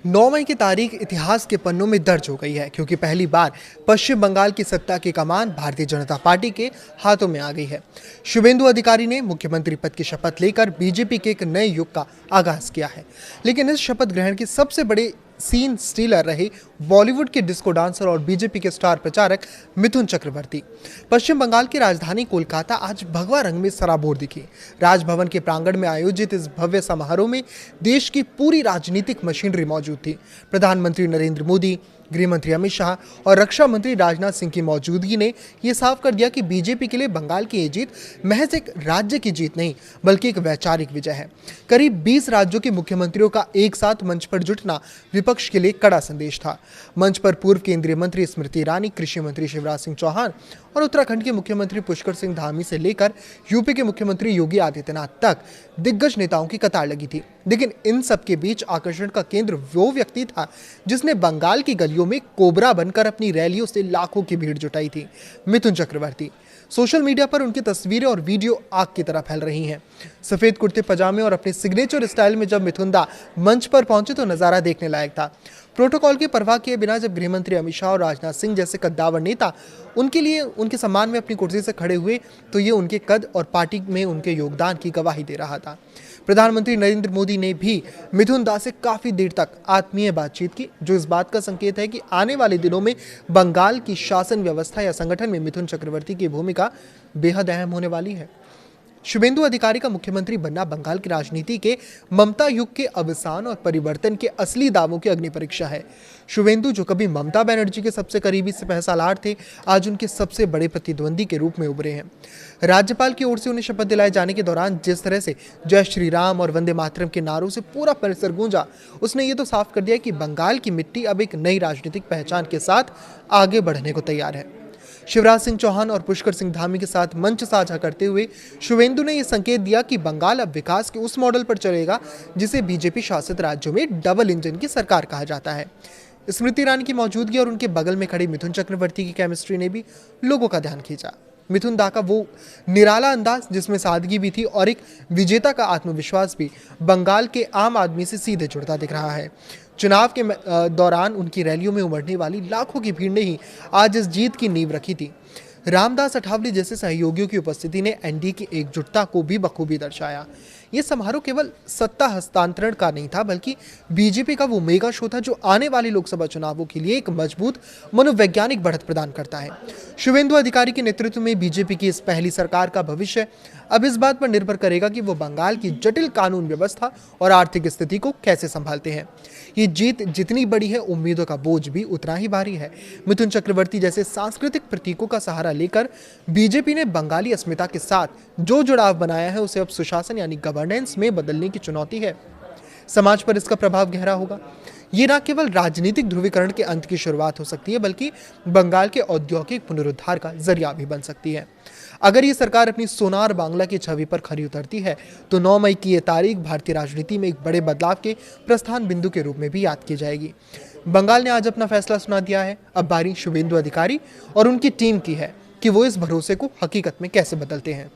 9 मई की तारीख इतिहास के पन्नों में दर्ज हो गई है क्योंकि पहली बार पश्चिम बंगाल की सत्ता की कमान भारतीय जनता पार्टी के हाथों में आ गई है। शुभेंदु अधिकारी ने मुख्यमंत्री पद की शपथ लेकर बीजेपी के एक नए युग का आगाज किया है। लेकिन इस शपथ ग्रहण के सबसे बड़े सीन स्टीलर रहे बॉलीवुड के डिस्को डांसर और बीजेपी के स्टार प्रचारक मिथुन चक्रवर्ती। पश्चिम बंगाल की राजधानी कोलकाता आज भगवा रंग में सराबोर दिखी। राजभवन के प्रांगण में आयोजित इस भव्य समारोह में देश की पूरी राजनीतिक मशीनरी मौजूद थी। प्रधानमंत्री नरेंद्र मोदी, गृह मंत्री अमित शाह और रक्षा मंत्री राजनाथ सिंह की मौजूदगी ने यह साफ कर दिया कि बीजेपी के लिए बंगाल की ये जीत महज एक राज्य की जीत नहीं बल्कि एक वैचारिक विजय है। करीब 20 राज्यों के मुख्यमंत्रियों का एक साथ मंच पर जुटना विपक्ष के लिए कड़ा संदेश था। मंच पर पूर्व केंद्रीय मंत्री स्मृति ईरानी, कृषि मंत्री शिवराज सिंह चौहान और उत्तराखंड के मुख्यमंत्री पुष्कर सिंह धामी से लेकर यूपी के मुख्यमंत्री योगी आदित्यनाथ तक दिग्गज नेताओं की कतार लगी थी। लेकिन इन सब के बीच आकर्षण का केंद्र वो व्यक्ति था जिसने बंगाल की गलियों में कोबरा बनकर अपनी रैलियों से लाखों की भीड़ जुटाई थी, मिथुन चक्रवर्ती। सोशल मीडिया पर उनकी तस्वीरें और वीडियो आग की तरह फैल रही हैं। सफेद कुर्ते पजामे और अपने सिग्नेचर स्टाइल में जब मिथुन दा मंच पर पहुंचे तो नजारा देखने लायक था। प्रोटोकॉल की परवाह किए बिना जब गृहमंत्री अमित शाह और राजनाथ सिंह जैसे कद्दावर नेता उनके लिए उनके सम्मान में अपनी कुर्सी से खड़े हुए तो ये उनके कद और पार्टी में उनके योगदान की गवाही दे रहा था। प्रधानमंत्री नरेंद्र मोदी ने भी मिथुन दा से काफी देर तक आत्मीय बातचीत की, जो इस बात का संकेत है कि आने वाले दिनों में बंगाल की शासन व्यवस्था या संगठन में मिथुन चक्रवर्ती की भूमिका बेहद अहम होने वाली है। शुभेंदु अधिकारी का मुख्यमंत्री बनना बंगाल की राजनीति के ममता युग के अवसान और परिवर्तन के असली दावों की अग्नि परीक्षा है। शुभेंदु, जो कभी ममता बनर्जी के सबसे करीबी सिपहसालार थे, आज उनके सबसे बड़े प्रतिद्वंदी के रूप में उभरे हैं। राज्यपाल की ओर से उन्हें शपथ दिलाए जाने के दौरान जिस तरह से जय श्री राम और वंदे मातरम के नारों से पूरा परिसर गूंजा, उसने ये तो साफ कर दिया कि बंगाल की मिट्टी अब एक नई राजनीतिक पहचान के साथ आगे बढ़ने को तैयार है। शिवराज सिंह चौहान और पुष्कर सिंह धामी के साथ मंच साझा करते हुए शुभेंदु ने यह संकेत दिया कि बंगाल अब विकास के उस मॉडल पर चलेगा जिसे बीजेपी शासित राज्यों में डबल इंजन की सरकार कहा जाता है। स्मृति ईरानी की मौजूदगी और उनके बगल में खड़े मिथुन चक्रवर्ती की केमिस्ट्री ने भी लोगों का ध्यान खींचा। मिथुन दा का वो निराला अंदाज जिसमें सादगी भी थी और एक विजेता का आत्मविश्वास भी बंगाल के आम आदमी से सीधे जुड़ता दिख रहा है। चुनाव के दौरान उनकी रैलियों में उमड़ने वाली लाखों की भीड़ ने ही आज इस जीत की नींव रखी थी। रामदास अठावले जैसे सहयोगियों की उपस्थिति ने एनडीए की एकजुटता को भी बखूबी दर्शाया। यह समारोह केवल सत्ता हस्तांतरण का नहीं था बल्कि बीजेपी का वो मेगा शो था जो आने वाले लोकसभा चुनावों के लिए एक मजबूत मनोवैज्ञानिक बढ़त प्रदान करता है। शुभेंदु अधिकारी के नेतृत्व में बीजेपी की इस पहली सरकार का भविष्य अब इस बात पर निर्भर करेगा कि वो बंगाल की जटिल कानून व्यवस्था और आर्थिक स्थिति को कैसे संभालते हैं। ये जीत जितनी बड़ी है, उम्मीदों का बोझ भी उतना ही भारी है। मिथुन चक्रवर्ती जैसे सांस्कृतिक प्रतीकों का सहारा लेकर बीजेपी ने बंगाली अस्मिता के साथ जो जुड़ाव बनाया है उसे अब सुशासन यानी गवर्नेंस में बदलने की चुनौती है। समाज पर इसका प्रभाव गहरा होगा। ये न केवल राजनीतिक ध्रुवीकरण के अंत की शुरुआत हो सकती है बल्कि बंगाल के औद्योगिक पुनरुद्धार का जरिया भी बन सकती है। अगर ये सरकार अपनी सोनार बांग्ला की छवि पर खरी उतरती है तो 9 मई की ये तारीख भारतीय राजनीति में एक बड़े बदलाव के प्रस्थान बिंदु के रूप में भी याद की जाएगी। बंगाल ने आज अपना फैसला सुना दिया है। अब बारी शुभेंदु अधिकारी और उनकी टीम की है कि वो इस भरोसे को हकीकत में कैसे बदलते हैं।